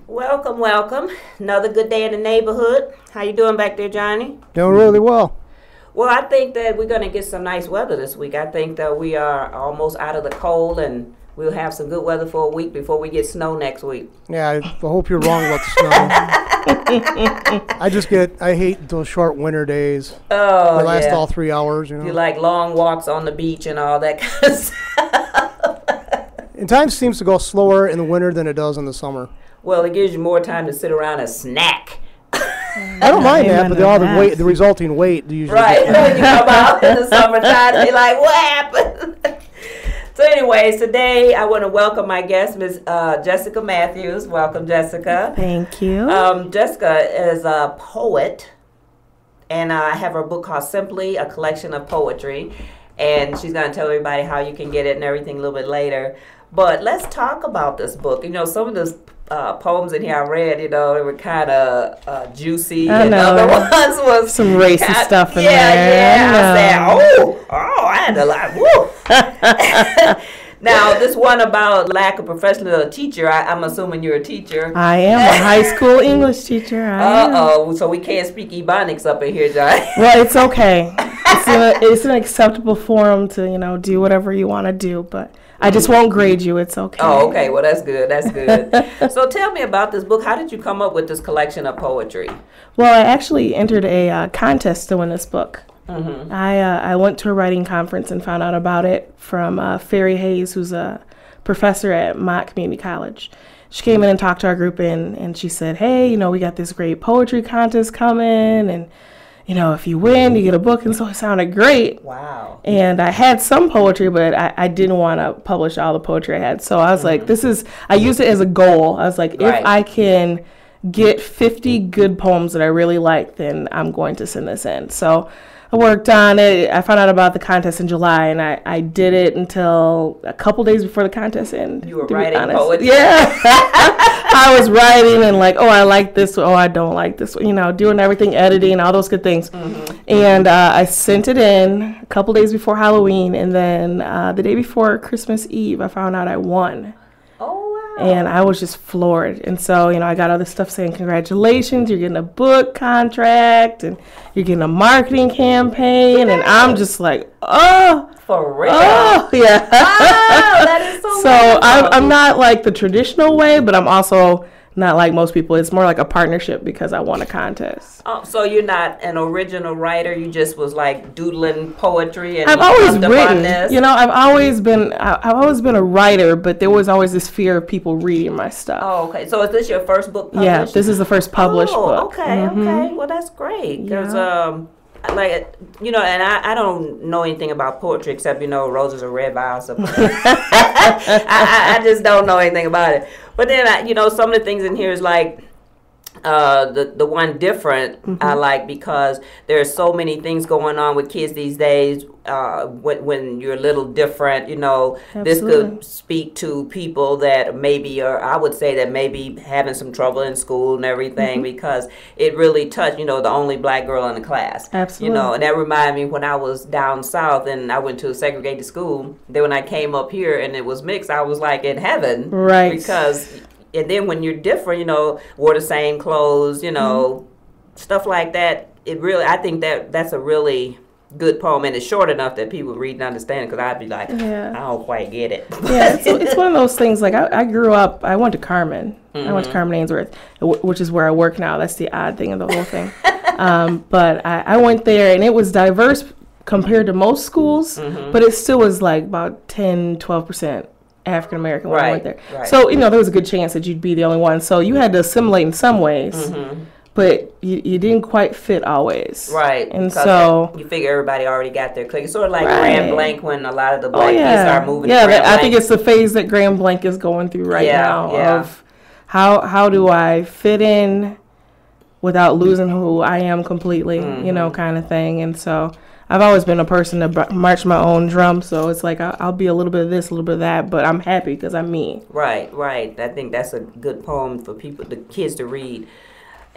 Welcome, welcome. Another good day in the neighborhood. How you doing back there, Johnny? Doing really well. Well, I think that we're going to get some nice weather this week. I think that we are almost out of the cold, and we'll have some good weather for a week before we get snow next week. Yeah, I hope you're wrong about the snow. I hate those short winter days. Oh, they last all 3 hours, You like long walks on the beach and all that kind of stuff. And time seems to go slower in the winter than it does in the summer. Well, it gives you more time to sit around and snack. I don't mind that, but the resulting weight usually. Right, when you come out in the summertime, they're like, what happened? So anyways, today I want to welcome my guest, Ms. Jessica Matthews. Welcome, Jessica. Thank you. Jessica is a poet, and I have her book called Simply, a collection of poetry. And she's going to tell everybody how you can get it and everything a little bit later. But let's talk about this book. You know, some of those poems in here I read, you know, they were kind of juicy, and other ones was some racist stuff in there. Yeah. I said, I had to like, woo. Now, this one about lack of professional teacher, I'm assuming you're a teacher. I am a high school English teacher. So we can't speak Ebonics up in here, John. Well, it's okay. It's an acceptable forum to, you know, do whatever you want to do, but I just won't grade you. It's okay. Oh, okay. Well, that's good. That's good. So tell me about this book. How did you come up with this collection of poetry? Well, I actually entered a contest to win this book. Mm-hmm. I went to a writing conference and found out about it from Ferry Hayes, who's a professor at Mott Community College. She came in and talked to our group, and she said, hey, you know, we got this great poetry contest coming, and you know, if you win, you get a book. And so it sounded great. Wow. And I had some poetry, but I didn't want to publish all the poetry I had. So I was like, I used it as a goal. I was like, if I can get 50 good poems that I really like, then I'm going to send this in. So I worked on it. I found out about the contest in July, and I did it until a couple days before the contest ended. You were writing poetry? Yeah. I was writing and like, I like this one. I don't like this one. You know, doing everything, editing, all those good things. Mm-hmm. And I sent it in a couple days before Halloween, and then the day before Christmas Eve, I found out I won. Oh, wow. And I was just floored. And so, you know, I got all this stuff saying, congratulations, you're getting a book contract, and you're getting a marketing campaign. And I'm just like, oh. For real? Oh, yeah. Wow, that is so So I'm not like the traditional way, but I'm also not like most people. It's more like a partnership because I won a contest. Oh, so you're not an original writer? You just was like doodling poetry and I've always written. You know, I've always been a writer, but there was always this fear of people reading my stuff. Oh, okay. So is this your first book published? Yeah, this is the first published book. Okay, okay. Well, that's great because like, you know, and I don't know anything about poetry except, you know, roses are red, violets are I just don't know anything about it. But then, you know, some of the things in here is like, the one different I like because there's so many things going on with kids these days. When you're a little different, you know, this could speak to people that maybe, or I would say that maybe having some trouble in school and everything because it really touched, you know, the only black girl in the class. Absolutely. You know, and that reminded me when I was down south and I went to a segregated school. Then when I came up here and it was mixed, I was like in heaven. Right. Because. And then when you're different, you know, wore the same clothes, you know, stuff like that. It really, I think that's a really good poem, and it's short enough that people read and understand it. Because I'd be like, I don't quite get it. Yeah, it's one of those things. Like I grew up, I went to Carmen. I went to Carmen Ainsworth, which is where I work now. That's the odd thing of the whole thing. But I went there, and it was diverse compared to most schools, but it still was like about 10-12% African American when I went there. Right. So, you know, there was a good chance that you'd be the only one. So you had to assimilate in some ways, but you didn't quite fit always. Right. And so you figure everybody already got their clique. It's sort of like Grand Blanc when a lot of the black kids are moving to Grand Blanc. I think it's the phase that Grand Blanc is going through right now of how do I fit in without losing who I am completely, you know, kind of thing. And so I've always been a person to march my own drum, so it's like I'll be a little bit of this, a little bit of that, but I'm happy because I'm me. Right. I think that's a good poem for the kids to read.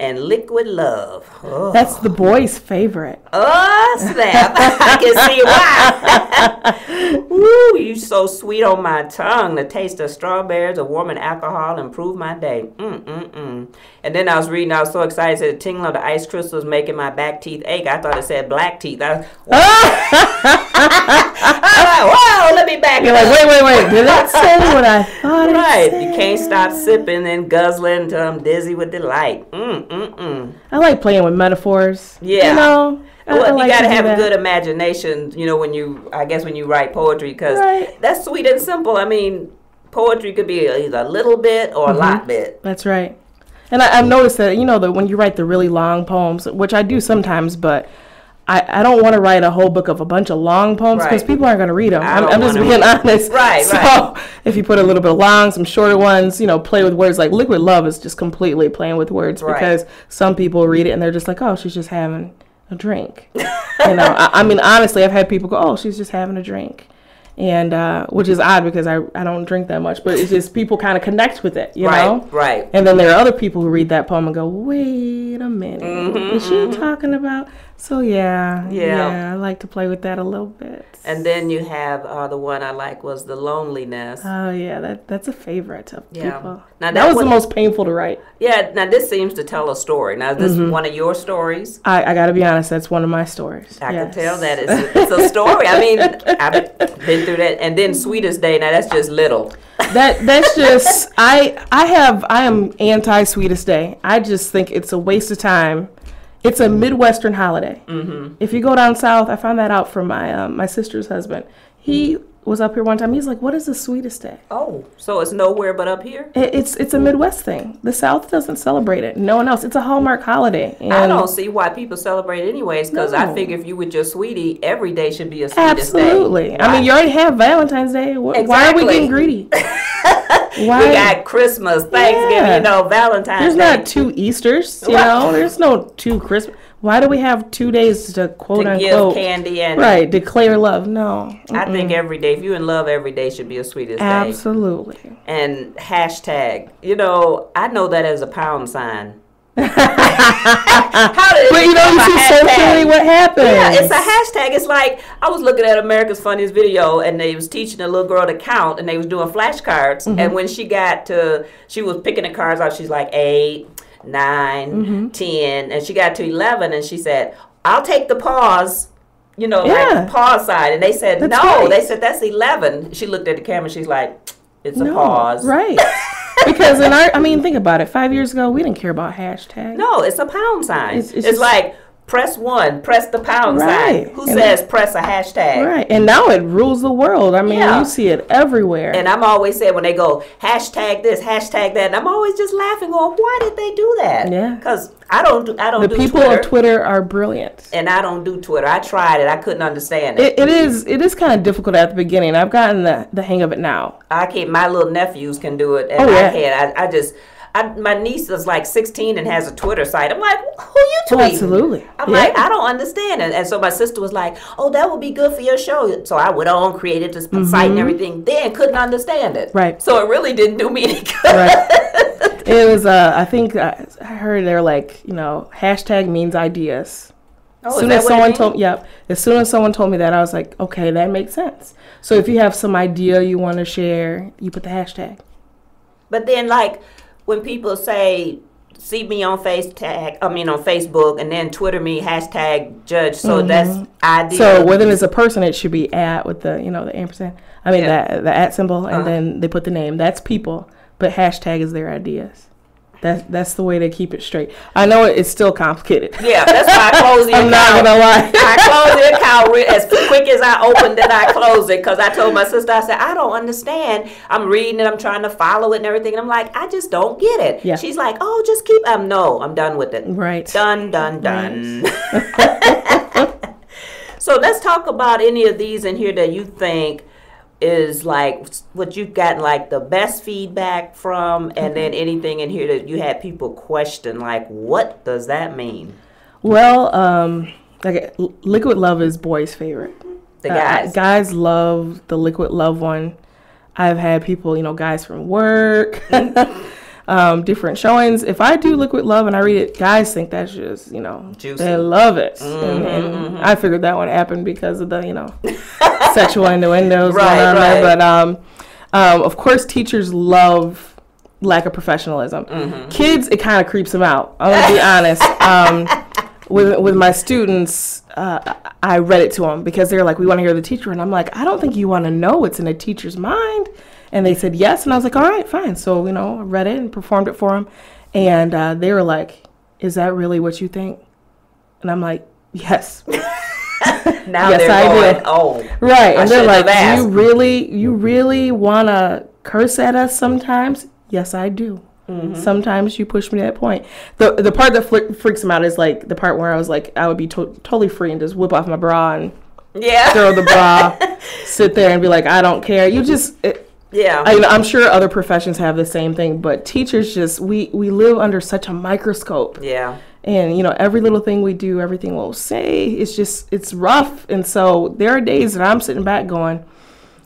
And Liquid Love. Oh. That's the boys' favorite. Oh, snap. I can see why. Woo, you so sweet on my tongue. The taste of strawberries, a warm and alcohol, improve my day. And then I was reading, I was so excited. It said, the tingling of the ice crystals making my back teeth ache. I thought it said black teeth. I was like, whoa, let me back You're up. like, wait. Did that say what I thought Right. it said? You can't stop sipping and guzzling until I'm dizzy with delight. I like playing with metaphors. Yeah. You know? Well, I like you got to do have a that. good imagination, you know, when you write poetry, because Right. that's sweet and simple. I mean, poetry could be either a little bit or a lot bit. That's right. And I've noticed that, you know, that when you write the really long poems, which I do sometimes, but I don't want to write a whole book of a bunch of long poems because Right. people aren't going to read them. I don't I'm just wanna being read. honest. Right, so right. if you put a little bit of long, some shorter ones, you know, play with words, like Liquid Love is just completely playing with words Right. because some people read it and they're just like, oh, she's just having a drink. You know, I mean, honestly, I've had people go, oh, she's just having a drink. And which is odd because I don't drink that much, but it's just people kind of connect with it, you know? Right. And then there are other people who read that poem and go, wait a minute, is she talking about? So yeah, I like to play with that a little bit. And then you have the one I like was The Loneliness. Oh yeah, that's a favorite of people. Now that was the most painful to write. Yeah, now this seems to tell a story. Now, is this one of your stories? I got to be honest, that's one of my stories. I can tell that it's a story. I mean, I've been through that. And then Sweetest Day, now that's just little. That's just I am anti Sweetest Day. I just think it's a waste of time. It's a Midwestern holiday. If you go down south, I found that out from my sister's husband. He was up here one time. He's like, "What is the Sweetest Day?" Oh, so it's nowhere but up here? It's a Midwest thing. The South doesn't celebrate it. No one else. It's a Hallmark holiday. And I don't see why people celebrate it anyways, because I No. figure if you with your sweetie, every day should be a Sweetest Day. Absolutely. I mean, you already have Valentine's Day. Why are we Exactly. getting greedy? We got Christmas, Thanksgiving, Yeah. you know, Valentine's There's Day. not 2 Easters, you Right. know. There's no 2 Christmas. Why do we have 2 days to quote to unquote give candy and right declare love? No, I think every day, if you're in love, every day should be a Sweetest Day. absolutely. And hashtag, you know, I know that as a pound sign. How did it But you know, become you a see hashtag? socially what happens. Yeah, it's a hashtag. It's like I was looking at America's Funniest Video, and they was teaching a little girl to count, and they was doing flashcards. And when she was picking the cards out. She's like 8, 9, 10, and she got to 11, and she said, "I'll take the pause." You know, Yeah. like pause sign. And they said, That's "No." right. They said, "That's 11." She looked at the camera. She's like, "It's a No, pause." right? Because think about it. 5 years ago, we didn't care about hashtags. No, it's a pound sign. It's It's just- like press 1, press the pound sign. Right. Who And says press a hashtag? Right, and now it rules the world. I mean, Yeah. you see it everywhere. And I'm always saying when they go hashtag this, hashtag that, and I'm always just laughing, going, "Why did they do that?" Yeah. Because I don't the do people Twitter, of Twitter are brilliant. and I don't do Twitter. I tried it. I couldn't understand it. It is kind of difficult at the beginning. I've gotten the hang of it now. I can't. My little nephews can do it, and Oh, yeah. I can't. My niece is like 16 and has a Twitter site. I'm like, who you tweeting? Absolutely. I'm Yeah. like, I don't understand it. And so my sister was like, oh, that would be good for your show. So I went on, created this site and everything. Then couldn't understand it. Right. So it really didn't do me any good. Right. It was, I think I heard they're like, you know, hashtag means ideas. Oh, As is soon that as what it someone means? told as soon as someone told me that, I was like, okay, that makes sense. So if you have some idea you want to share, you put the hashtag. But then, like, when people say, see me on Facebook, and then Twitter me, hashtag judge. So that's ideal. So whether it's a person, it should be at with the, you know, the ampersand. I mean, Yeah. the at symbol, and then they put the name. That's people, but hashtag is their ideas. That's the way they keep it straight. I know it's still complicated. Yeah, that's why I closed the account. I'm not gonna lie. I closed the account as quick as I opened it. I closed it because I told my sister, I said, I don't understand. I'm reading it, I'm trying to follow it and everything. And I'm like, I just don't get it. Yeah. She's like, oh, just keep. No, I'm done with it. Right. Done. So let's talk about any of these in here that you think is like what you've gotten like the best feedback from, and then anything in here that you had people question, like, what does that mean? Well, like Liquid Love is boys' favorite. The guys. Guys love the Liquid Love one. I've had people, you know, guys from work, different showings. If I do Liquid Love and I read it, guys think that's just, you know, Juicy. They love it. And I figured that one happened because of the, you know, sexual innuendos going on there. But, of course, teachers love lack of professionalism. Kids, it kind of creeps them out. I'm going to be honest. With my students, I read it to them because they're like, we want to hear the teacher. And I'm like, I don't think you want to know what's in a teacher's mind. And they said yes. And I was like, all right, fine. So, you know, I read it and performed it for them. And they were like, is that really what you think? And I'm like, yes. Now yes, they're going, do. oh. Right. I And they're like, asked. you really want to curse at us sometimes? Yes, I do. Sometimes you push me to that point. The part that freaks them out is like the part where I was like, I would be totally free and just whip off my bra and throw the bra, sit there and be like, I don't care. You just, I'm sure other professions have the same thing, but teachers just, we live under such a microscope. Yeah. And, you know, every little thing we do, everything we'll say, it's rough. And so there are days that I'm sitting back going,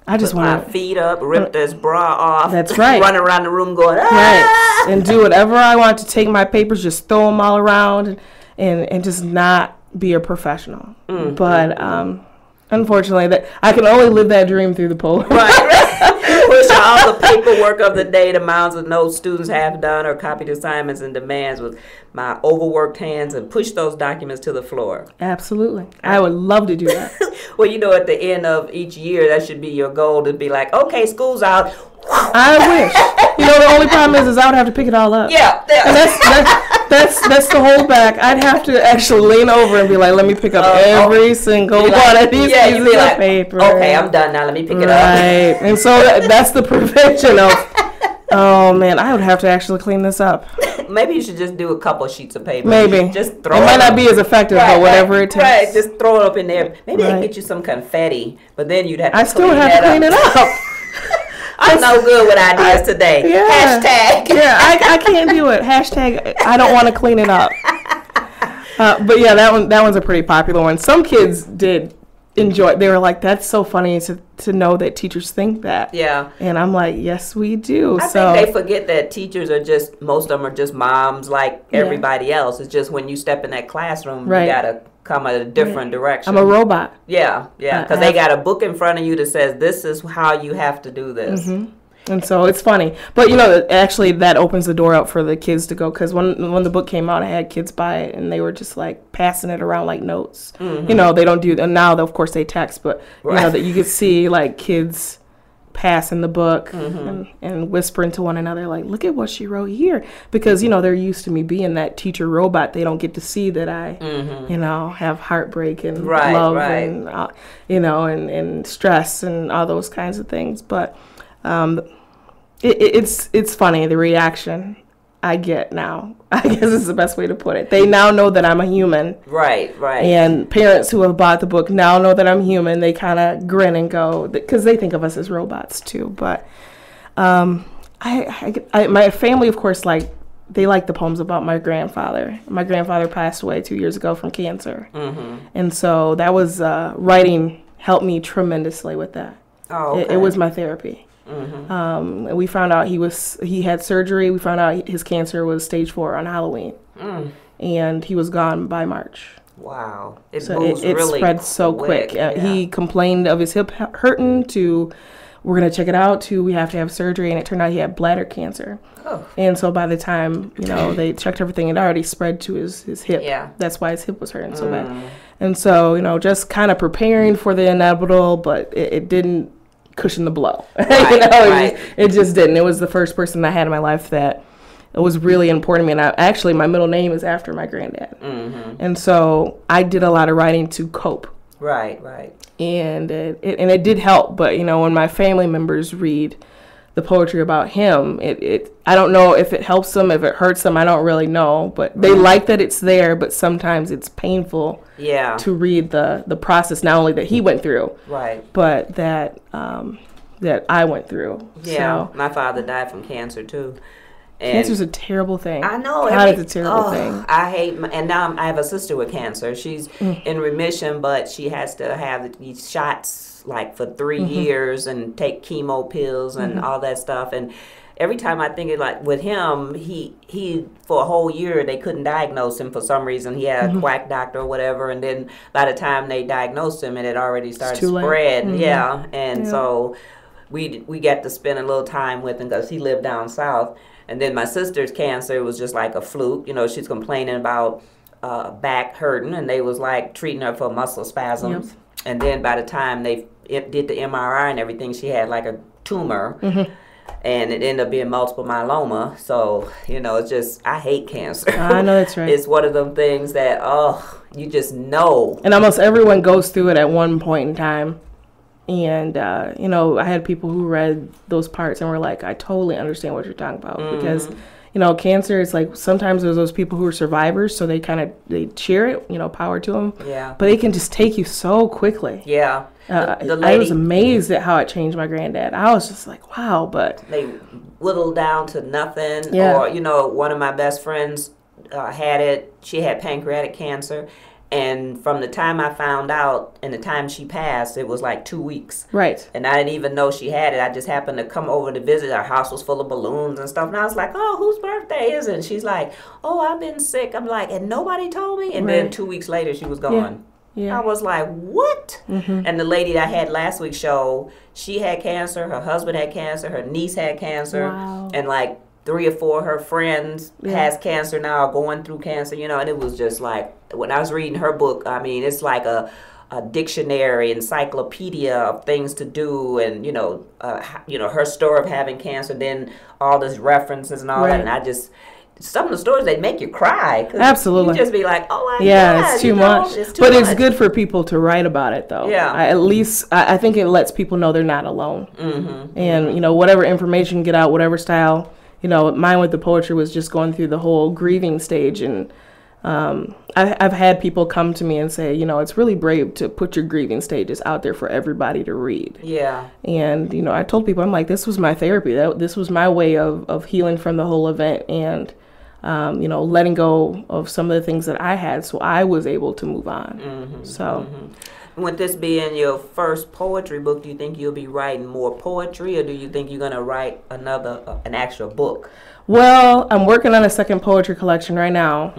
I just want my feet up, rip this bra off. That's right. Run around the room going, right, and do whatever I want to take my papers, just throw them all around, and just not be a professional. But unfortunately, that I can only live that dream through the poem. Right. Push all the paperwork of the day, the amounts of notes students have done or copied assignments and demands with my overworked hands and push those documents to the floor. Absolutely. I would love to do that. Well, you know, at the end of each year, that should be your goal to be like, okay, school's out. I wish. You know, the only problem is I would have to pick it all up. Yeah. And that's the holdback. I'd have to actually lean over and be like, let me pick up every single one of these pieces of paper. Okay, I'm done now. Let me pick it up. Right. And so that's the prevention of, oh, man, I would have to actually clean this up. Maybe you should just do a couple sheets of paper. Maybe. Just throw it might not be as effective, but whatever it takes. Right, just throw it up in there. Maybe they get you some confetti, but then you'd have to clean it up. I'm no good with ideas today. Yeah. Hashtag. Yeah, I can't do it. Hashtag, I don't want to clean it up. But yeah, that one's a pretty popular one. Some kids did enjoy it. They were like, that's so funny to know that teachers think that. Yeah. And I'm like, yes, we do. I think they forget that teachers are most of them are just moms like everybody else. It's just when you step in that classroom, you got to come a different direction. I'm a robot. Yeah, because they got a book in front of you that says, this is how you have to do this. And so it's funny. But, you know, actually that opens the door out for the kids to go. Because when the book came out, I had kids buy it, and they were just, like, passing it around like notes. You know, they don't do that. Now, of course, they text. But, you know, that you could see, like, kids passing the book and whispering to one another, like, look at what she wrote here. Because, you know, they're used to me being that teacher robot. They don't get to see that I, you know, have heartbreak and love and, you know, and stress and all those kinds of things. But it's funny, the reaction I get now. I guess is the best way to put it. They now know that I'm a human. Right. And parents who have bought the book now know that I'm human. They kind of grin and go, because they think of us as robots too. But my family, of course, they like the poems about my grandfather. My grandfather passed away 2 years ago from cancer. And so that was, writing helped me tremendously with that. Oh, okay. It was my therapy. And we found out he had surgery. We found out his cancer was stage 4 on Halloween, and he was gone by March. Wow! It spread so quick. He complained of his hip hurting to, we're gonna check it out, to we have to have surgery, and it turned out he had bladder cancer. Oh. And so by the time they checked everything, it already spread to his hip. Yeah. That's why his hip was hurting so bad. And so just kind of preparing for the inevitable, but it didn't cushion the blow. It just didn't. It was the first person I had in my life that it was really important to me. And actually, my middle name is after my granddad. And so I did a lot of writing to cope. Right. And it did help. But, when my family members read the poetry about him, I don't know if it helps them, if it hurts them, I don't really know. But they like that it's there, but sometimes it's painful to read the process, not only that he went through, but that that I went through. Yeah, So, my father died from cancer too. And cancer's a terrible thing. I know. God, it's a terrible thing. I hate, and now I have a sister with cancer. She's in remission, but she has to have these shots like for 3 years and take chemo pills and all that stuff. And every time I think it, like with him, he for a whole year they couldn't diagnose him for some reason. He had a quack doctor or whatever, and then by the time they diagnosed him, it had already started spreading. Yeah, and so we got to spend a little time with him because he lived down south. And then my sister's cancer was just like a fluke. You know, she's complaining about back hurting, and they was like treating her for muscle spasms. Yep. And then by the time they did the MRI and everything, she had like a tumor, and it ended up being multiple myeloma. So, you know, it's just, I hate cancer. I know that's right. It's one of them things that, you just know. And almost everyone goes through it at one point in time. And, you know, I had people who read those parts and were like, I totally understand what you're talking about. Because, you know, cancer is like, sometimes there's those people who are survivors, so they they cheer it, you know, power to them. Yeah. But it can just take you so quickly. Yeah. I was amazed at how it changed my granddad. I was just like, wow, but. They whittled down to nothing. Yeah. Or, you know, one of my best friends had it. She had pancreatic cancer. And from the time I found out and the time she passed, it was like 2 weeks. Right. And I didn't even know she had it. I just happened to come over to visit. Our house was full of balloons and stuff. And I was like, oh, whose birthday is it? And she's like, oh, I've been sick. I'm like, and nobody told me? And then 2 weeks later, she was gone. Yeah. I was like, what? And the lady that I had last week's show, she had cancer. Her husband had cancer. Her niece had cancer. Wow. And like 3 or 4 of her friends has cancer now, or going through cancer, you know, and it was just like, when I was reading her book, I mean, it's like a dictionary, encyclopedia of things to do, and, you know, her story of having cancer, then all these references and all that, and I just, some of the stories, they make you cry. Absolutely. You just be like, oh my God. Yeah, it's too much. It's too but much. It's good for people to write about it, though. Yeah. At least, I think it lets people know they're not alone. And, you know, whatever information you get out, whatever style, you know, mine with the poetry was just going through the whole grieving stage. And I've had people come to me and say, you know, it's really brave to put your grieving stages out there for everybody to read. Yeah. And, you know, I told people, I'm like, this was my therapy. This was my way of healing from the whole event and, you know, letting go of some of the things that I had so I was able to move on. With this being your first poetry book, do you think you'll be writing more poetry, or do you think you're going to write an actual book? Well, I'm working on a second poetry collection right now.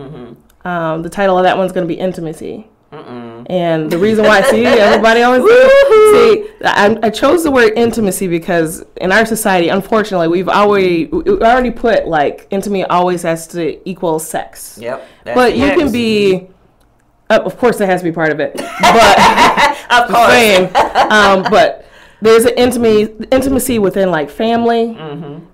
The title of that one's going to be Intimacy. And the reason why, see, everybody always see, I chose the word intimacy because in our society, unfortunately, we already put like intimacy always has to equal sex. Yep. But you can be. Of course, that has to be part of it. But of course. But there's an intimacy within like family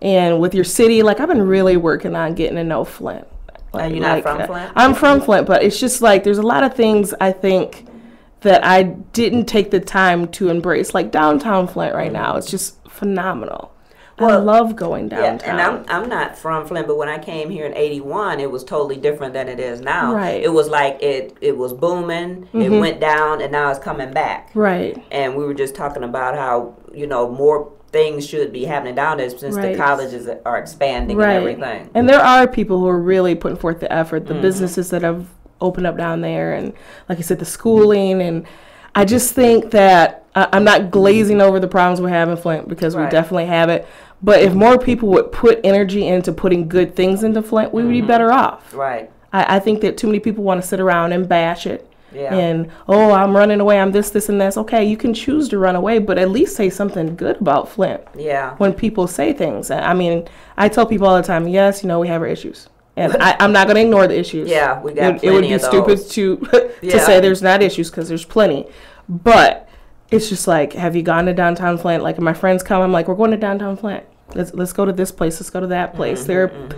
and with your city. Like I've been really working on getting to know Flint. Are you not from Flint? I'm from Flint, but it's just like there's a lot of things I think that I didn't take the time to embrace. Like downtown Flint right now, it's just phenomenal. Well, I love going downtown. Yeah, and I'm not from Flint, but when I came here in '81, it was totally different than it is now. Right. It was like it was booming, it went down, and now it's coming back. Right. And we were just talking about how, you know, more things should be happening down there since the colleges are expanding and everything. And there are people who are really putting forth the effort, the businesses that have opened up down there, and like I said, the schooling. And I just think that I'm not glazing over the problems we have in Flint because we definitely have it. But if more people would put energy into putting good things into Flint, we would be better off. Right. I think that too many people want to sit around and bash it. Yeah. And, oh, I'm running away, I'm this, and this. Okay, you can choose to run away, but at least say something good about Flint. Yeah. When people say things. I mean, I tell people all the time, yes, you know, we have our issues. And I'm not going to ignore the issues. Yeah, we got plenty It would be of stupid those. to say there's not issues because there's plenty. But it's just like, have you gone to downtown Flint? Like, if my friends come, I'm like, we're going to downtown Flint. Let's go to this place. Let's go to that place. There are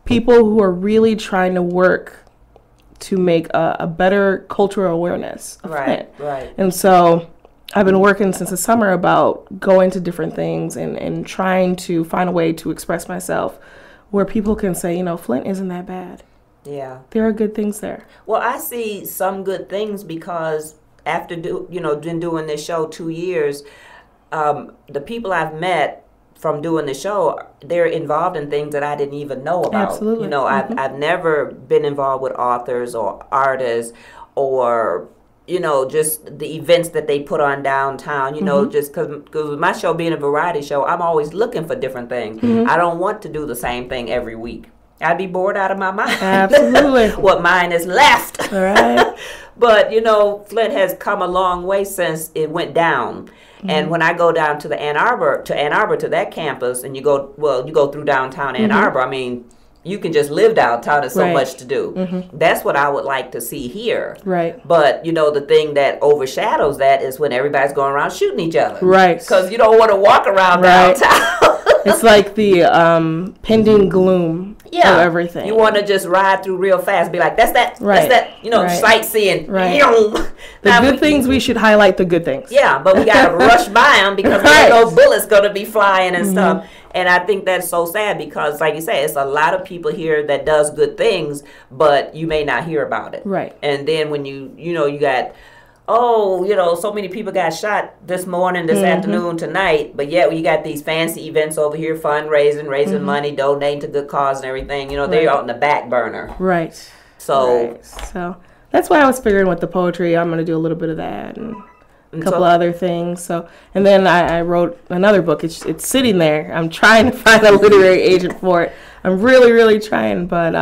people who are really trying to work to make a better cultural awareness of Flint. Right. And so I've been working since the summer about going to different things and trying to find a way to express myself where people can say, you know, Flint isn't that bad. Yeah. There are good things there. Well, I see some good things because after been doing this show 2 years, the people I've met from doing the show, they're involved in things that I didn't even know about. Absolutely. You know, I've never been involved with authors or artists or, you know, just the events that they put on downtown, you know, just because with my show being a variety show, I'm always looking for different things. I don't want to do the same thing every week. I'd be bored out of my mind. Absolutely. What mine is left. All right. But, you know, Flint has come a long way since it went down. And when I go down to Ann Arbor, to that campus, and you go through downtown Ann Arbor, I mean, you can just live downtown. There's so much to do. That's what I would like to see here. Right. But, you know, the thing that overshadows that is when everybody's going around shooting each other. Right. Because you don't want to walk around downtown. It's like the pending gloom of everything. You want to just ride through real fast, be like, that's that, you know, sightseeing. Right. The good things, we should highlight the good things. Yeah, but we got to rush by them because there's no bullets going to be flying and stuff. And I think that's so sad because, like you say, it's a lot of people here that does good things, but you may not hear about it. Right. And then when you got, so many people got shot this morning, this afternoon, tonight, but yet you got these fancy events over here, fundraising, raising money, donating to good cause and everything. You know, they're out in the back burner. Right. So that's why I was figuring with the poetry, I'm going to do a little bit of that and a couple other things. So, and then I wrote another book. It's sitting there. I'm trying to find a literary agent for it. I'm really, really trying, but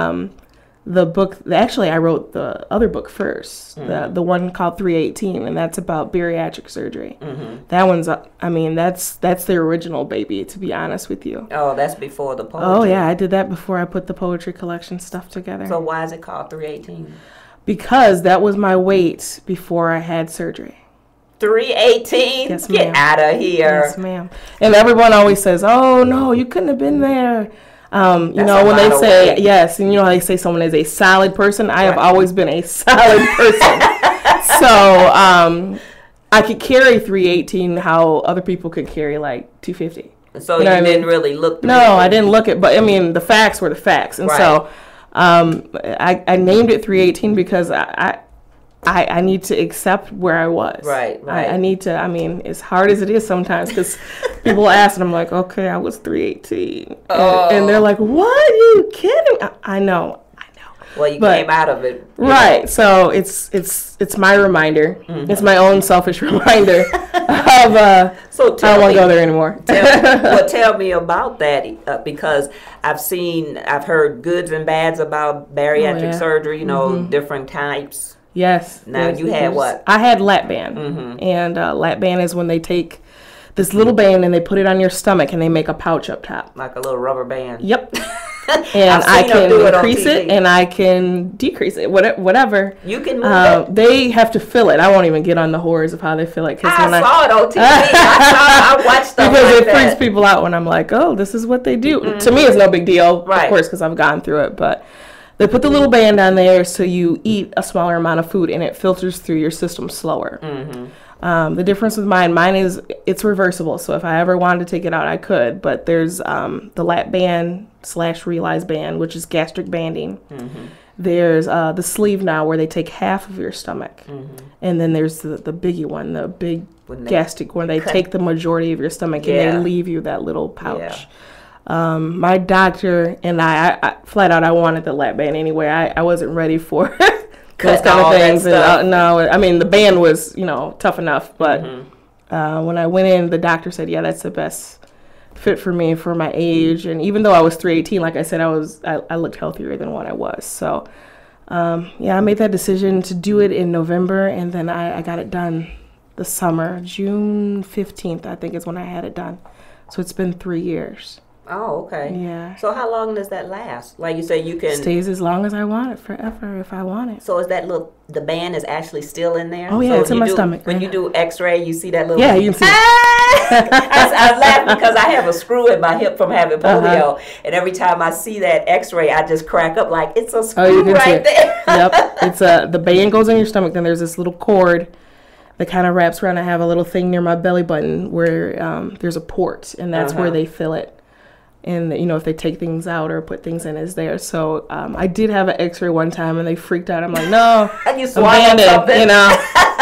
the book, actually I wrote the other book first, the one called 318, and that's about bariatric surgery. That one's, that's the original baby, to be honest with you. Oh, that's before the poetry. Oh yeah, I did that before I put the poetry collection stuff together. So why is it called 318? Because that was my weight before I had surgery. 318? Yes, ma'am. Get out of here. Yes, ma'am. And everyone always says, "Oh no, you couldn't have been there." When they say yes, and you know how they say someone is a solid person, I have always been a solid person. So I could carry 318 how other people could carry like 250. So you didn't really look. No, I didn't look at, but I mean the facts were the facts, and so I named it 318 because I need to accept where I was. Right. I need to, as hard as it is sometimes, because people ask and I'm like, okay, I was 318. And they're like, what? Are you kidding? I know. Well, you came out of it. Right. So it's my reminder. It's my own selfish reminder of so I don't want to go there anymore. Tell me about that because I've heard goods and bads about bariatric surgery, you know, different types. Yes. Now you had what? I had lap band, and lap band is when they take this little band and they put it on your stomach and they make a pouch up top, like a little rubber band. Yep. And I can increase it and I can decrease it, whatever. You can move it. They have to fill it. I won't even get on the horrors of how they fill it. I saw it on TV. I watched stuff because like it freaks people out when I'm like, oh, this is what they do. To me, it's no big deal, of course, because I've gone through it, but. They put the little band on there so you eat a smaller amount of food and it filters through your system slower. The difference with mine is it's reversible. So if I ever wanted to take it out, I could. But there's the lap band / realize band, which is gastric banding. There's the sleeve now where they take half of your stomach. And then there's the biggie one, the big gastric one. They take the majority of your stomach and they leave you that little pouch. Yeah. My doctor and I flat out, I wanted the lap band anyway. I wasn't ready for those kind of things. And, no, the band was, tough enough. But when I went in, the doctor said, yeah, that's the best fit for me for my age. And even though I was 318, like I said, I looked healthier than what I was. So, I made that decision to do it in November. And then I got it done the summer, June 15th, I think is when I had it done. So it's been 3 years. Oh, okay. Yeah. So how long does that last? Like you say, you can... Stays as long as I want it, forever, if I want it. So is that the band is actually still in there? Oh, yeah, so it's in my stomach. When you do x-ray, you see that little... Yeah, you can see it. I laugh because I have a screw in my hip from having polio. And every time I see that x-ray, I just crack up like, it's a screw right there. Yep. It's the band goes in your stomach, then there's this little cord that kind of wraps around. I have a little thing near my belly button where there's a port, and that's where they fill it. And, if they take things out or put things in, is there. So I did have an x-ray one time, and they freaked out. I'm like, no, you swallowed something.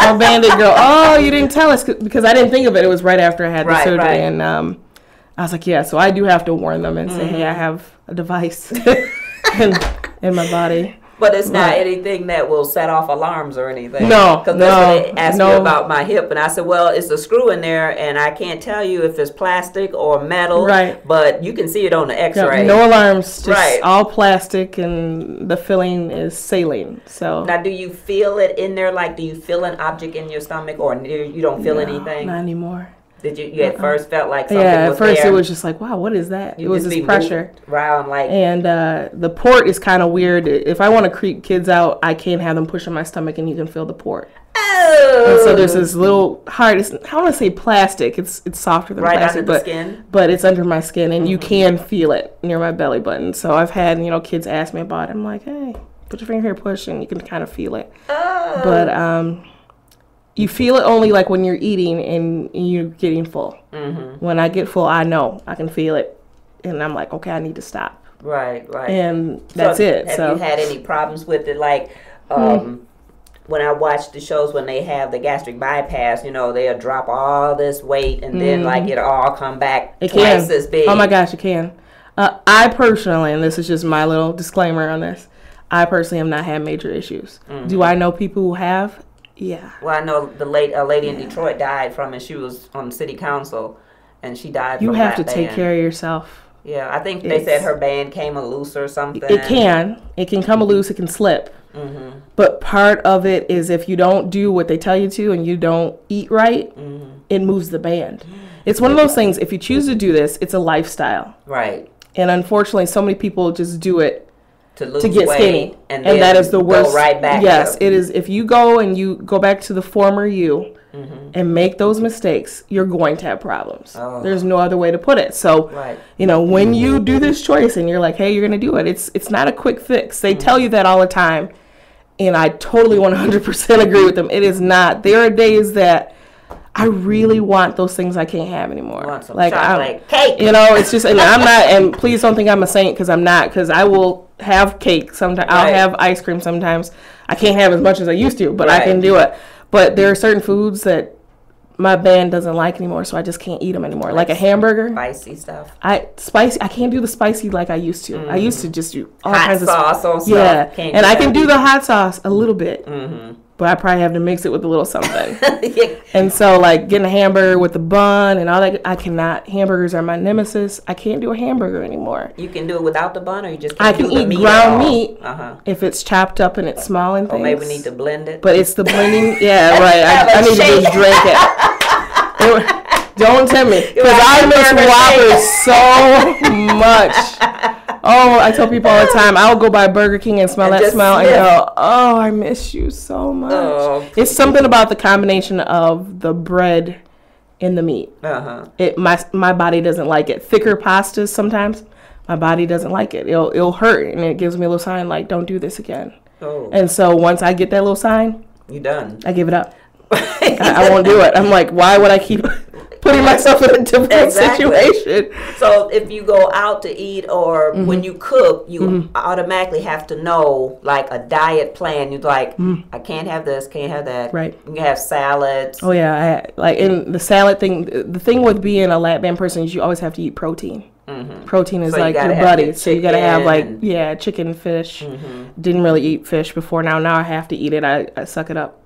My Band-Aid girl, oh, you didn't tell us, because I didn't think of it. It was right after I had the surgery. Right. And I was like, yeah, so I do have to warn them and say, hey, I have a device in my body. But it's not anything that will set off alarms or anything. No, Because that's what they asked me about my hip. And I said, well, it's a screw in there, and I can't tell you if it's plastic or metal. Right. But you can see it on the x-ray. No alarms, just all plastic, and the filling is saline. So now, do you feel it in there? Like, do you feel an object in your stomach, or you don't feel anything? Not anymore. Did you at first felt like something at was first there? It was just like, wow, what is that? It was this pressure. Around like. And the port is kind of weird. If I want to creep kids out, I can't have them pushing my stomach, and you can feel the port. Oh. And so there's this little hard, I don't want to say plastic, it's softer than plastic, under the skin? But it's under my skin, and you can feel it near my belly button. So I've had, kids ask me about it. I'm like, hey, put your finger here, push, and you can kind of feel it. Oh. But you feel it only like when you're eating and you're getting full. Mm-hmm. When I get full, I know I can feel it, and I'm like, okay, I need to stop. Right. And that's it. Have you had any problems with it? Like, when I watch the shows when they have the gastric bypass, they'll drop all this weight, and then like it'll all come back twice as big. Oh my gosh, it can. I personally, and this is just my little disclaimer on this, I personally have not had major issues. Mm-hmm. Do I know people who have? Yeah. Well, I know a lady in Detroit died from it. She was on the city council, and she died from that. You have to take care of yourself. Yeah, I think they said her band came loose or something. It can come loose. It can slip. Mm-hmm. But part of it is if you don't do what they tell you to and you don't eat right, it moves the band. It's one of those things. If you choose to do this, it's a lifestyle. Right. And unfortunately, so many people just do it to get skinny, and that is the worst. Go right back. Yes, it is. If you go back to the former you and make those mistakes, you're going to have problems. Oh. There's no other way to put it. So, when you do this choice and you're like, hey, you're going to do it, it's not a quick fix. They tell you that all the time, and I totally 100% agree with them. It is not. There are days that I really want those things I can't have anymore. Want some chocolate cake. It's just, and I'm not, and please don't think I'm a saint, because I'm not, because I will have cake sometimes. I'll have ice cream sometimes. I can't have as much as I used to, but I can do it. But there are certain foods that my band doesn't like anymore, so I just can't eat them anymore. Like a hamburger. Spicy stuff. I can't do the spicy like I used to. I used to just do all kinds of sauce on stuff. Yeah, and I can do the hot sauce a little bit. But I probably have to mix it with a little something. And so, like, getting a hamburger with the bun and all that, I cannot. Hamburgers are my nemesis. I can't do a hamburger anymore. You can do it without the bun, or you just can't I can eat ground meat if it's chopped up and it's small and things. Or maybe we need to blend it. But it's the blending. Yeah, right. I need to just drink it. Don't tempt me, because I miss Whoppers so much. Oh, I tell people all the time, I'll go by Burger King and smell that smell and go, oh, I miss you so much. Oh. It's something about the combination of the bread and the meat. My body doesn't like it. Thicker pastas sometimes, my body doesn't like it. It'll hurt, and it gives me a little sign like, don't do this again. Oh. And so once I get that little sign, you done. I give it up. I won't do it. I'm like, why would I keep putting myself in a difficult situation? So if you go out to eat, or when you cook, you automatically have to know, like, a diet plan. You're like, I can't have this, can't have that. Right. You can have salads. Oh yeah, in the salad thing. The thing with being a lap band person is you always have to eat protein. Protein is like your buddy, so you gotta have like chicken, fish. Didn't really eat fish before. Now I have to eat it. I suck it up.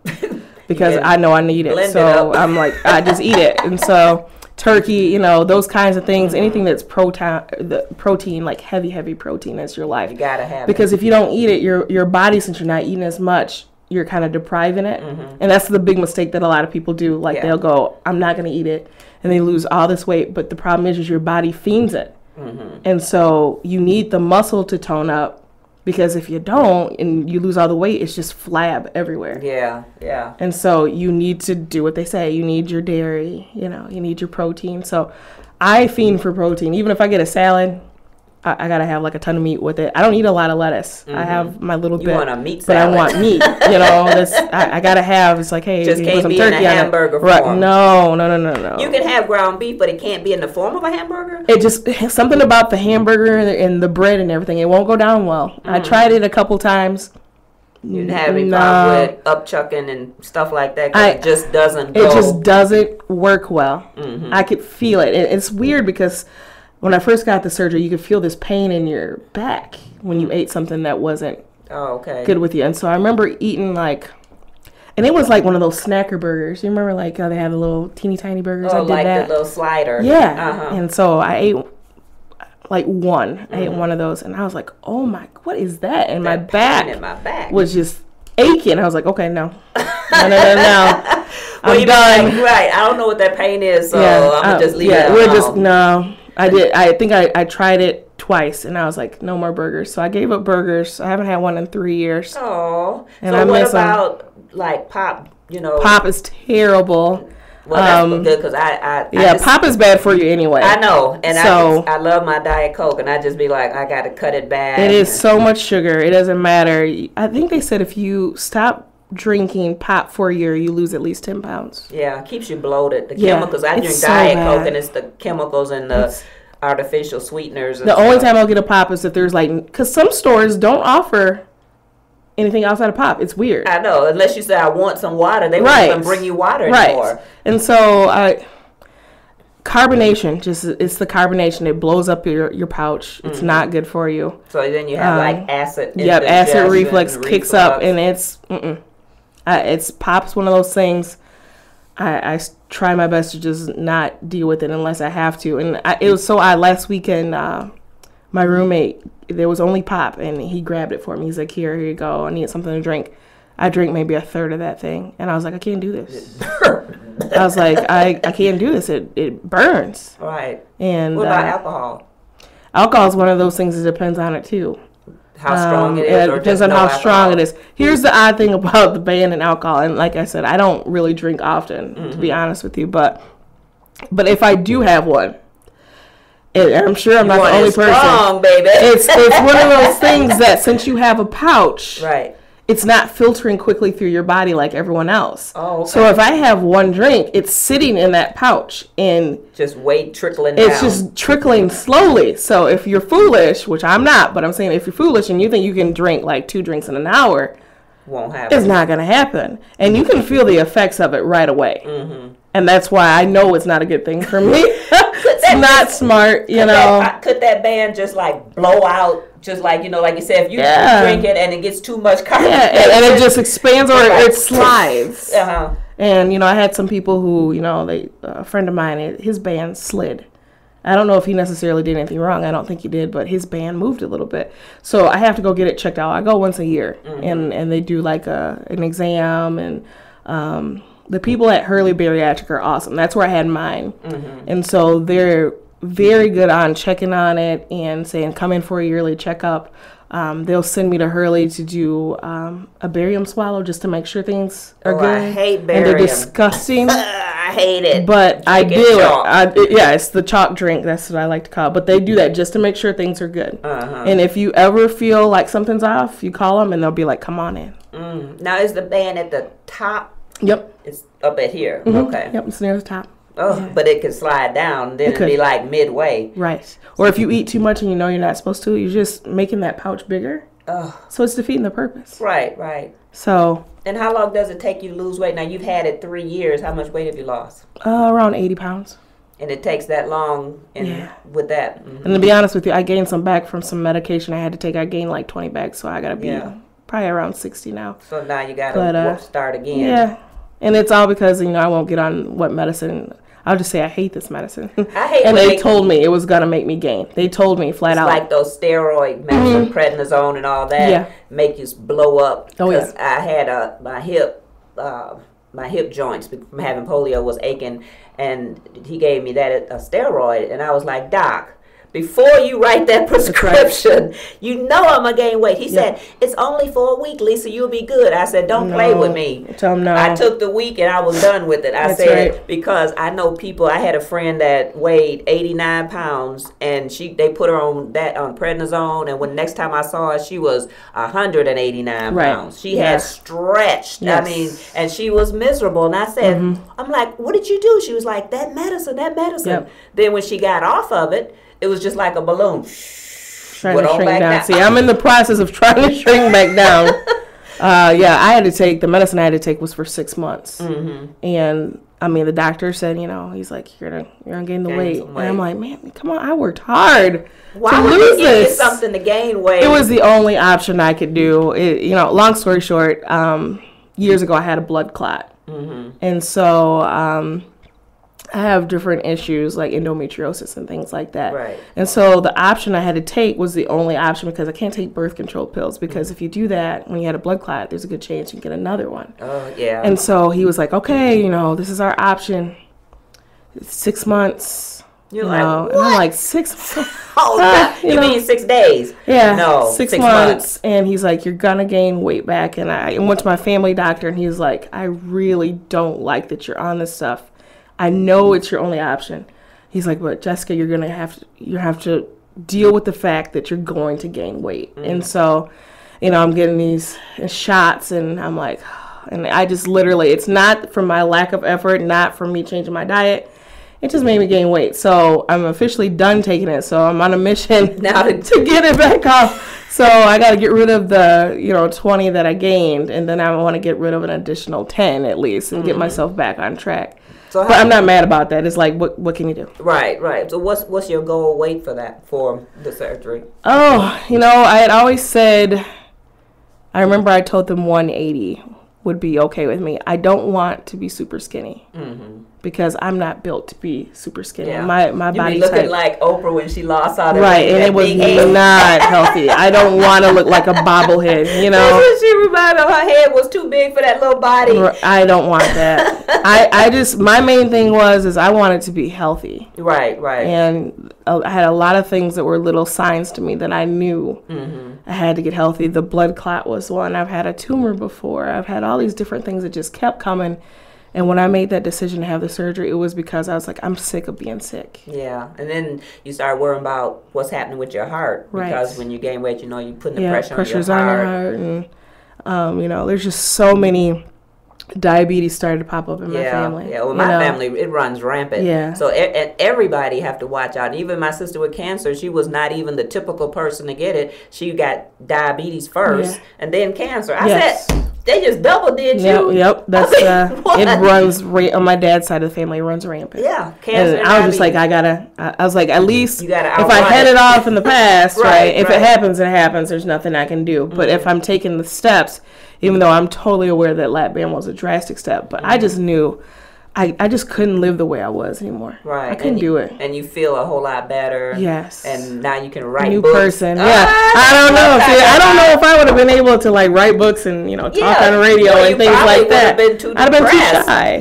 Because I know I need it. So I'm like, I just eat it. And so turkey, those kinds of things, anything that's protein, like heavy protein, is your life. You gotta have because if you don't eat it, your body, since you're not eating as much, you're kind of depriving it. And that's the big mistake that a lot of people do. Like they'll go, I'm not going to eat it. And they lose all this weight. But the problem is your body fiends it. And so you need the muscle to tone up. Because if you don't and you lose all the weight, it's just flab everywhere. Yeah. And so you need to do what they say. You need your dairy, you need your protein. So I fiend for protein. Even if I get a salad, I gotta have like a ton of meat with it. I don't eat a lot of lettuce. I have my little bit. You want a meat salad. But I want meat. I gotta have. It's like, hey, just you can't put some be turkey in a hamburger form. Right? No. You can have ground beef, but it can't be in the form of a hamburger. It just something about the hamburger and the bread and everything. It won't go down well. I tried it a couple times. You have any problem with upchucking and stuff like that? 'Cause it just doesn't go. It just doesn't work well. I could feel it. It's weird because when I first got the surgery, you could feel this pain in your back when you ate something that wasn't good with you. And so I remember eating and it was like one of those snacker burgers. You remember how they had the little teeny tiny burgers? Oh, I did that. The little slider. Yeah. And so I ate one. I ate one of those, and I was like, "Oh my, what is that?" And my back was just aching. I was like, "Okay, no. Well, I'm done." Right. I don't know what that pain is, so I'm gonna just leave it alone. I think I tried it twice, and I was like, "No more burgers." So I gave up burgers. I haven't had one in 3 years. Oh. And so what about Pop? Pop is terrible. Well, that's good because Pop is bad for you anyway. I know, and I love my Diet Coke, and I just be like, I got to cut it back. It is so much sugar. It doesn't matter. I think they said if you stop drinking Pop for a year, you lose at least 10 pounds. Yeah, it keeps you bloated. The chemicals. I drink Diet Coke, and it's the chemicals and the artificial sweeteners. The only time I'll get a Pop is if there's because some stores don't offer anything outside of Pop. It's weird. I know, unless you say I want some water, they won't even bring you water anymore. And so carbonation, it's the carbonation. It blows up your pouch. It's not good for you. So then you have acid. Yep, acid reflux kicks up, and it's Pop's one of those things. I try my best to just not deal with it unless I have to. And it was so odd. Last weekend, my roommate, there was only Pop, and he grabbed it for me. He's like, here you go. I need something to drink. I drank maybe a third of that thing, and I was like, I can't do this. I was like, I can't do this. It burns. Right. And what about alcohol? Alcohol is one of those things that depends on it, too. How strong it is? It depends on how strong it is. Here's the odd thing about the ban and alcohol, and like I said, I don't really drink often, to be honest with you, but if I do have one, I'm sure I'm not the only person. Strong, baby. It's one of those things that since you have a pouch, right, it's not filtering quickly through your body like everyone else. Oh, okay. So if I have one drink, it's sitting in that pouch and just trickling down. It's just trickling slowly. So if you're foolish, which I'm not, but I'm saying if you're foolish and you think you can drink 2 drinks in an hour, won't happen. It's not going to happen. And you can feel the effects of it right away. Mm-hmm. And that's why I know it's not a good thing for me. It's not smart, you know. Could that band just blow out, just like you said, if you drink it and it gets too much carbon. Yeah, and it just expands or it slides. Uh-huh. And, I had some people who, a friend of mine, his band slid. I don't know if he necessarily did anything wrong. I don't think he did, but his band moved a little bit. So I have to go get it checked out. I go once a year, and they do an exam, and the people at Hurley Bariatric are awesome. That's where I had mine. Mm-hmm. And so they're very good on checking on it and saying, come in for a yearly checkup. They'll send me to Hurley to do a barium swallow just to make sure things are good. I hate barium. And they're disgusting. I hate it. But I do it. It's the chalk drink. That's what I like to call it. But they do that just to make sure things are good. Uh-huh. And if you ever feel like something's off, you call them and they'll be like, come on in. Now, is the band at the top? Yep. It's up at here. Mm-hmm. Okay. Yep, it's near the top. Oh, yeah. But it could slide down. Then it'd be midway. Right. Or if you eat too much and you're not supposed to, you're just making that pouch bigger. Oh. So it's defeating the purpose. Right. So. And how long does it take you to lose weight? Now, you've had it 3 years. How much weight have you lost? Around 80 pounds. And it takes that long with that. Mm-hmm. And to be honest with you, I gained some back from some medication I had to take. I gained 20 bags, so I got to be probably around 60 now. So now you got to start again. Yeah. And it's all because, I won't get on what medicine. I'll just say I hate this medicine. I hate and they told me it was going to make me gain. They told me flat out. Like those steroid medicine, prednisone and all that, make you blow up. Oh, yeah. Because I had my hip joints from having polio was aching, and he gave me a steroid, and I was like, Doc, before you write that prescription, I'm going to gain weight. He said, it's only for a week, Lisa. You'll be good. I said, don't play with me. Tell him no. I took the week and I was done with it. I said, because I know people, I had a friend that weighed 89 pounds, and they put her on prednisone, and when next time I saw her, she was 189 pounds. She had stretched. Yes. I mean, and she was miserable. And I said, I'm like, what did you do? She was like, that medicine. Yep. Then when she got off of it, it was just like a balloon. Trying to shrink down. See, I'm in the process of trying to shrink back down. Yeah, I had to take, the medicine I had to take was for 6 months. Mm-hmm. And I mean, the doctor said, he's like, you're gonna gain the weight. And I'm like, man, come on, I worked hard Why to would lose they give you this. something to gain weight? It was the only option I could do. Long story short, years ago I had a blood clot. Mm-hmm. And so I have different issues like endometriosis and things like that. Right. And so the option I had to take was the only option because I can't take birth control pills because if you do that, when you had a blood clot, there's a good chance you can get another one. Oh, yeah. And so he was like, okay, this is our option. 6 months. You're like, And I'm like, 6 months? Oh, you mean 6 days? Yeah. No, 6 months. And he's like, you're going to gain weight back. And I went to my family doctor and he was like, I really don't like that you're on this stuff. I know it's your only option. He's like, but Jessica, you have to deal with the fact that you're going to gain weight. Mm. And so, I'm getting these shots and I'm like, and I just literally, it's not from my lack of effort, not from me changing my diet. It just made me gain weight. So I'm officially done taking it. So I'm on a mission now to get it back off. So I got to get rid of the, 20 that I gained. And then I want to get rid of an additional 10 at least and get myself back on track. So but I'm not mad about that. It's like, what can you do? Right. So what's your goal weight for the surgery? Oh, I had always said, I remember I told them 180 would be okay with me. I don't want to be super skinny. Mm-hmm. Because I'm not built to be super skinny. Yeah. My body type. You be looking like Oprah when she lost all the weight. Right, and it was not healthy. I don't want to look like a bobblehead, That's what she reminded me. Her head was too big for that little body. I don't want that. I just, my main thing is I wanted to be healthy. Right. And I had a lot of things that were little signs to me that I knew I had to get healthy. The blood clot was one. I've had a tumor before. I've had all these different things that just kept coming. And when I made that decision to have the surgery, it was because I was like, I'm sick of being sick. Yeah. And then you start worrying about what's happening with your heart. Right. Because when you gain weight, you're putting the pressure's on your heart. And, there's just so many diabetes started to pop up in my family. Yeah, well, my family, it runs rampant. Yeah. So and everybody have to watch out. Even my sister with cancer, she was not even the typical person to get it. She got diabetes first and then cancer. I said, they just double did you. Yep. That's it runs on my dad's side of the family. It runs rampant. Yeah, cancer. And I was just like, I was like, at least you gotta if I head it off in the past, right? If right. it happens, it happens. There's nothing I can do. But if I'm taking the steps, even though I'm totally aware that lap band was a drastic step, but I just knew I just couldn't live the way I was anymore. Right. I couldn't do it. And you feel a whole lot better. Yes. And now you can write New books. person. Yeah. I don't know. See, I don't know if I would have been able to write books and talk on the radio and things like that. I'd have been too shy.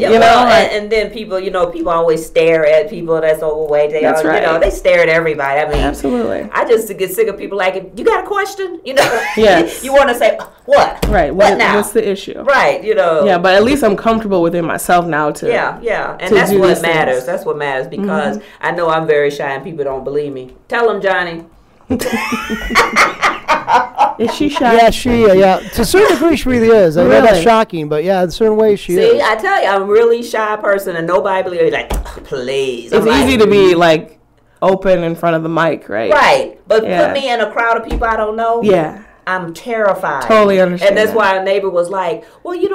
And then people, people always stare at people that's overweight. That's right. They stare at everybody. I mean, absolutely. I just get sick of people like, you got a question? Yes. You want to say what? Right. What now? What's the issue? Right. Yeah, but at least I'm comfortable within myself now to. Yeah. And that's what matters. Things. That's what matters because I know I'm very shy and people don't believe me. Tell them, Johnny. Is she shy? Yeah, to a certain degree, she really is. I know that's shocking, but in certain ways, she is. See, I tell you, I'm a really shy person, and nobody believes me. Like, please. It's easy to be open in front of the mic, right? Right, but put me in a crowd of people I don't know. Yeah. I'm terrified. Totally understand. And that's why a neighbor was like, well, you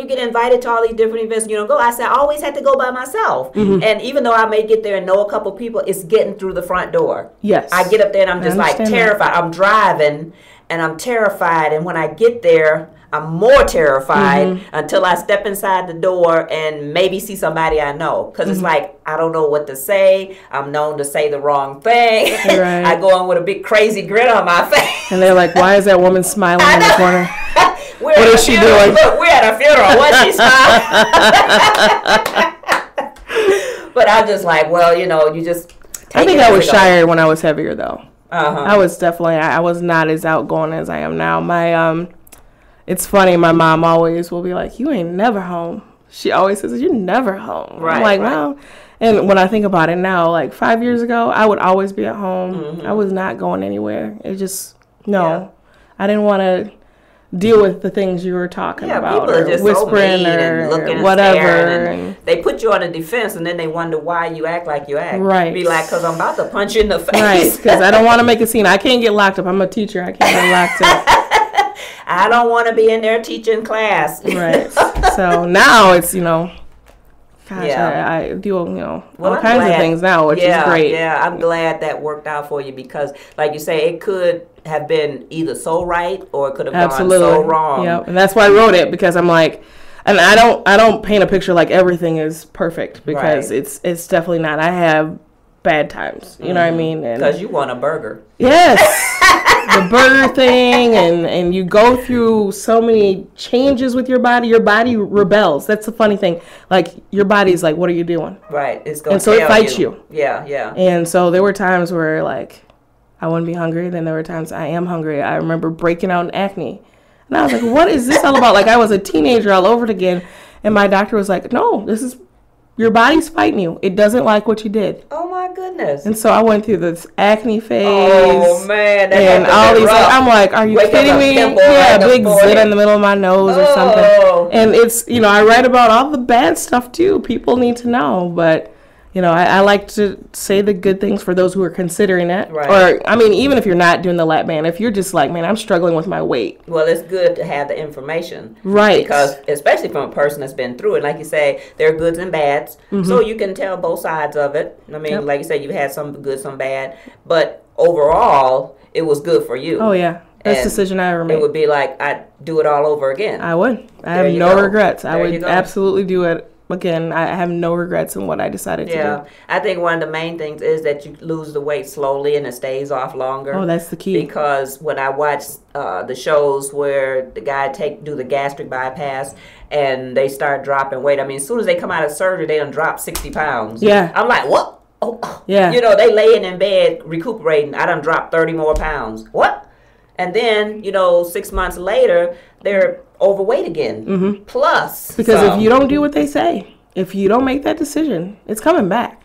get invited to all these different events and you don't go. I said, I always had to go by myself. Mm-hmm. And even though I may get there and know a couple people, it's getting through the front door. Yes. I get up there and I'm just terrified. I'm driving and I'm terrified. And when I get there, I'm more terrified until I step inside the door and maybe see somebody I know. Because it's like, I don't know what to say. I'm known to say the wrong thing. Right. I go in with a big crazy grin on my face. And they're like, why is that woman smiling in the corner? What is she doing? Look, we're at a funeral. What's she smiling? But I'm just like, well, you just I think I was shyer when I was heavier, though. I was definitely, I was not as outgoing as I am now. My, it's funny, my mom always will be like, you ain't never home. She always says, you're never home. Right, I'm like, wow. And when I think about it now, 5 years ago, I would always be at home. Mm-hmm. I was not going anywhere. It just, I didn't want to deal with the things you were talking about. People are just whispering so mean and looking and whatever. And they put you on a defense and then they wonder why you act like you act. Right. Be like, because I'm about to punch you in the face. Right, because I don't want to make a scene. I can't get locked up. I'm a teacher. I can't get locked up. I don't want to be in there teaching class. Right. So now it's, gosh, I do, all kinds of things now, which is great. Yeah, I'm glad that worked out for you because, like you say, it could have been either so right or it could have gone so wrong. Yeah, and that's why I wrote it, because I'm like, and I don't paint a picture like everything is perfect, because it's definitely not. I have bad times, you know what I mean? Because you want a burger. Yes. The burger thing, and you go through so many changes with your body rebels. That's the funny thing. Like, your body's like, what are you doing? Right. It's going to tell you. And so it fights you. Yeah. And so there were times where, like, I wouldn't be hungry. Then there were times I am hungry. I remember breaking out in acne. And I was like, what is this all about? Like, I was a teenager all over it again. And my doctor was like, no, this is, your body's fighting you. It doesn't like what you did. Oh, my goodness. And so I went through this acne phase. Oh, man. And all these, I'm like, are you kidding me? Yeah, a big zit in the middle of my nose or something. And it's, I write about all the bad stuff, too. People need to know. But, I like to say the good things for those who are considering it. Right. Or, I mean, even if you're not doing the lap band, if you're just like, man, I'm struggling with my weight. Well, it's good to have the information. Right. Because, especially from a person that's been through it, like you say, there are goods and bads. Mm-hmm. So you can tell both sides of it. I mean, like you said, you've had some good, some bad. But overall, it was good for you. Oh, yeah. Best decision I ever made. It would be like, I'd do it all over again. I would. I have no regrets. I would absolutely do it. Again, I have no regrets in what I decided to do. Yeah, I think one of the main things is that you lose the weight slowly and it stays off longer. Oh, that's the key. Because when I watch the shows where the guy do the gastric bypass and they start dropping weight, I mean, as soon as they come out of surgery, they done drop 60 pounds. Yeah. I'm like, what? Oh, yeah. They laying in bed recuperating. I done dropped 30 more pounds. What? And then, 6 months later, they're overweight again. Mm-hmm. Plus. Because if you don't do what they say, if you don't make that decision, it's coming back.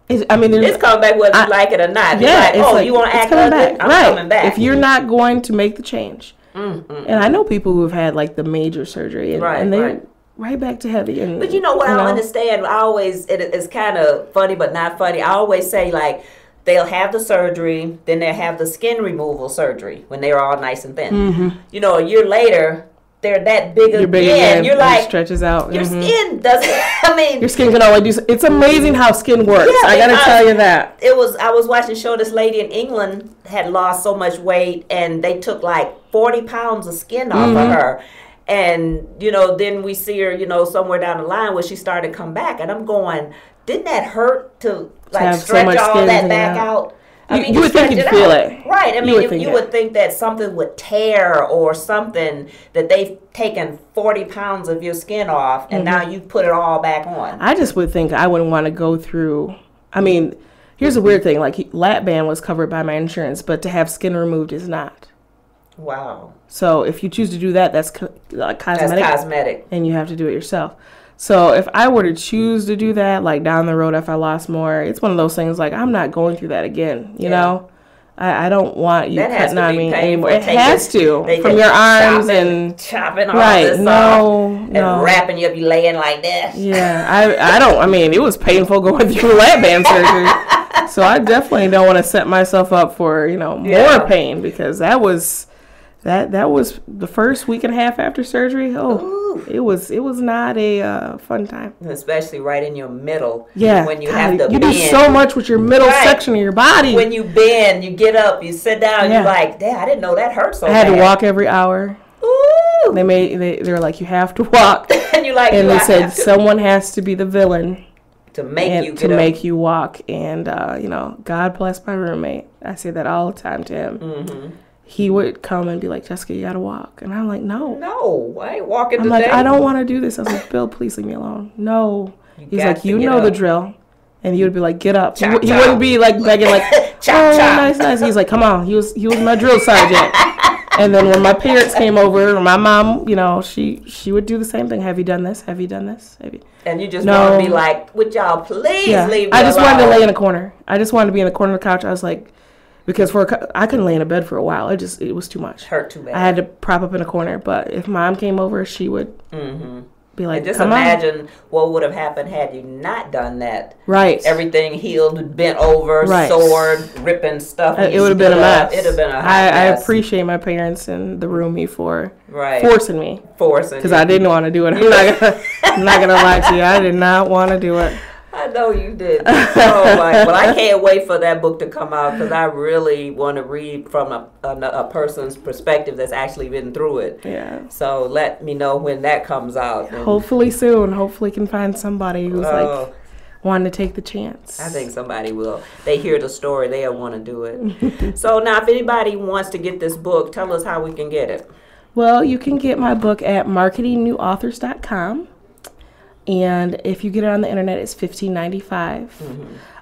It's coming back whether you like it or not. Yeah, it's like, you want to act ugly? I'm coming back. If you're not going to make the change. And I know people who have had like the major surgery and they're right back to heavy. But you know what I don't understand? It's kind of funny but not funny. I always say, like, they'll have the surgery, then they'll have the skin removal surgery when they're all nice and thin. Mm-hmm. A year later, they're that big again. You're like, it stretches out. Your skin doesn't, your skin can only do, it's amazing how skin works. Yeah, I got to tell you that. I was watching a show, this lady in England had lost so much weight and they took like 40 pounds of skin off of her. And, then we see her, somewhere down the line where she started to come back. And I'm going, didn't that hurt to stretch all that back out? I mean, you would think you'd feel it. Right. I mean, you would think that something would tear or something, that they've taken 40 pounds of your skin off and now you put it all back on. I just would think I wouldn't want to go through. I mean, here's a weird thing. Like, lap band was covered by my insurance, but to have skin removed is not. Wow. So if you choose to do that, that's cosmetic. That's cosmetic. And you have to do it yourself. So if I were to choose to do that, like down the road if I lost more, it's one of those things like I'm not going through that again, you know? I don't want you cutting on me anymore. It has to. From your arms and chopping all this off. And wrapping you up, you laying like this. Yeah, I mean, it was painful going through lap band surgery. So I definitely don't want to set myself up for, more pain, because that was the first week and a half after surgery. It was not a fun time. Especially right in your middle. Yeah. When you have to bend. You do so much with your middle section of your body. When you bend, you get up, you sit down, you're like, damn, I didn't know that hurt so bad. I had to walk every hour. Ooh. They were like, you have to walk. And you're like, and they said someone has to be the villain. To make you get up. Make you walk. And, God bless my roommate. I say that all the time to him. Mm-hmm. He would come and be like, Jessica, you gotta walk. And I'm like, no. No, I ain't walking today. I'm like, I don't want to do this. I was like, Bill, please leave me alone. No. He's like, you know the drill. And he would be like, get up. He wouldn't be like begging like, chop. Nice. He's like, come on. He was my drill sergeant. And then when my parents came over, my mom, she would do the same thing. Have you done this? Have you done this? And you just want to be like, would y'all please leave me I just alone. wanted to lay in a corner. I just wanted to be in the corner of the couch. I was like, because I couldn't lay in a bed for a while. It was too much. Hurt too bad. I had to prop up in a corner. But if mom came over, she would. Mm-hmm. be like, and just come imagine what would have happened had you not done that. Right. Everything healed, bent over, right. sored, ripping stuff. It would have been a mess. It would have been a hot I mess. appreciate my parents and the roomie for right. forcing me. Because I didn't want to do it. I'm not gonna lie to you. I did not want to do it. I know you did. Oh my! Well, I can't wait for that book to come out because I really want to read from a person's perspective that's actually been through it. Yeah. So let me know when that comes out. Hopefully soon. Hopefully can find somebody who's like wanting to take the chance. I think somebody will. They hear the story, they'll want to do it. So now, if anybody wants to get this book, tell us how we can get it. Well, you can get my book at marketingnewauthors.com. And if you get it on the internet, it's $15.95.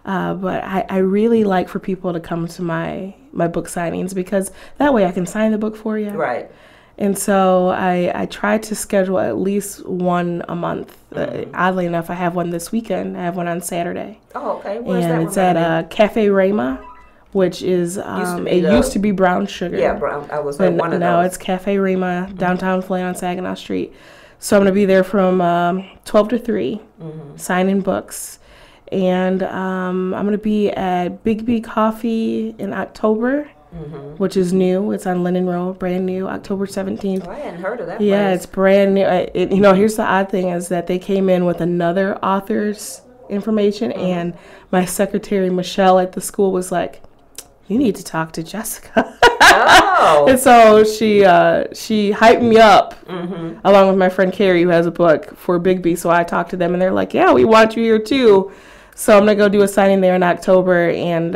But I really like for people to come to my book signings because that way I can sign the book for you. Right. And so I try to schedule at least one a month. Oddly enough, I have one this weekend. I have one on Saturday. Oh, okay. Where's and that it's at Cafe Rayma, which is used to be Brown Sugar. Yeah, Brown. I was at one of now those. it's Cafe Rayma, downtown Flint on Saginaw Street. So I'm going to be there from 12 to 3, signing books. And I'm going to be at Big B Coffee in October, which is new. It's on Linden Road, brand new, October 17th. Oh, I hadn't heard of that Yeah, place. it's brand new. Here's the odd thing is that they came in with another author's information, and my secretary, Michelle, at the school was like, you need to talk to Jessica. Oh. And so she hyped me up along with my friend Carrie, who has a book for Big B. So I talked to them and they're like, yeah, we want you here too. So I'm going to go do a signing there in October. And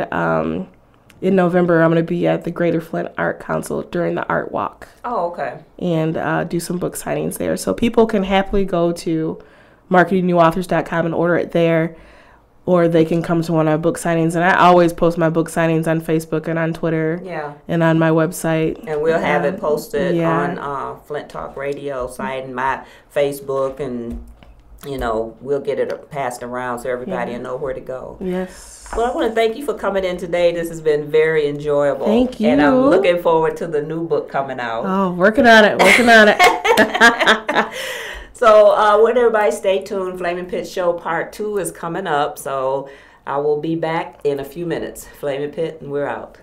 in November, I'm going to be at the Greater Flint Art Council during the Art Walk. Oh, okay. And do some book signings there. So people can happily go to marketingnewauthors.com and order it there. Or they can come to one of our book signings. And I always post my book signings on Facebook and on Twitter. Yeah. And on my website. And we'll have it posted on Flint Talk Radio site and my Facebook. And, we'll get it passed around so everybody will know where to go. Yes. Well, I want to thank you for coming in today. This has been very enjoyable. Thank you. And I'm looking forward to the new book coming out. Oh, working on it. So, with everybody, stay tuned. Flaming Pit Show Part 2 is coming up. So, I will be back in a few minutes. Flaming Pit, and we're out.